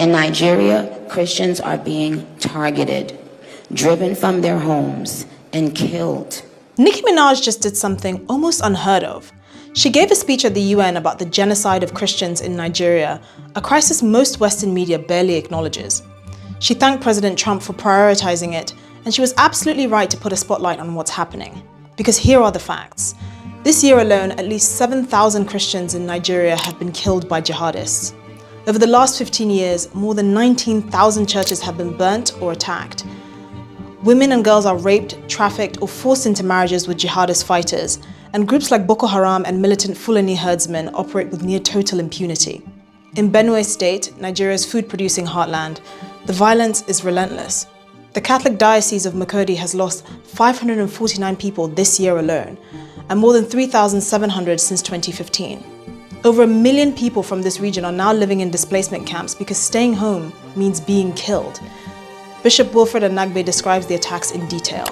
In Nigeria, Christians are being targeted, driven from their homes, and killed. Nicki Minaj just did something almost unheard of. She gave a speech at the UN about the genocide of Christians in Nigeria, a crisis most Western media barely acknowledges. She thanked President Trump for prioritizing it, and she was absolutely right to put a spotlight on what's happening. Because here are the facts. This year alone, at least 7,000 Christians in Nigeria have been killed by jihadists. Over the last 15 years, more than 19,000 churches have been burnt or attacked. Women and girls are raped, trafficked, or forced into marriages with jihadist fighters, and groups like Boko Haram and militant Fulani herdsmen operate with near total impunity. In Benue State, Nigeria's food-producing heartland, the violence is relentless. The Catholic Diocese of Makurdi has lost 549 people this year alone, and more than 3,700 since 2015. Over 1 million people from this region are now living in displacement camps because staying home means being killed. Bishop Wilfred Anagbe describes the attacks in detail.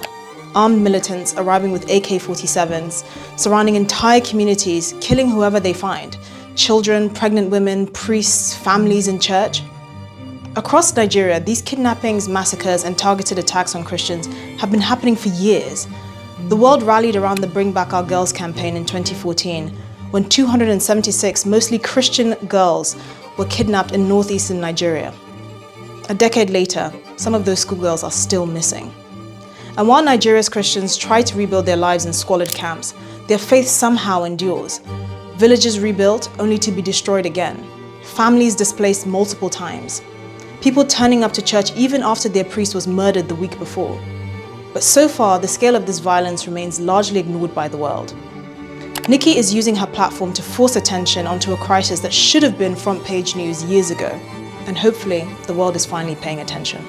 Armed militants arriving with AK-47s, surrounding entire communities, killing whoever they find. Children, pregnant women, priests, families in church. Across Nigeria, these kidnappings, massacres, and targeted attacks on Christians have been happening for years. The world rallied around the Bring Back Our Girls campaign in 2014, when 276 mostly Christian girls were kidnapped in northeastern Nigeria. A decade later, some of those schoolgirls are still missing. And while Nigeria's Christians try to rebuild their lives in squalid camps, their faith somehow endures. Villages rebuilt only to be destroyed again. Families displaced multiple times. People turning up to church even after their priest was murdered the week before. But so far, the scale of this violence remains largely ignored by the world. Nicki is using her platform to force attention onto a crisis that should have been front-page news years ago. And hopefully, the world is finally paying attention.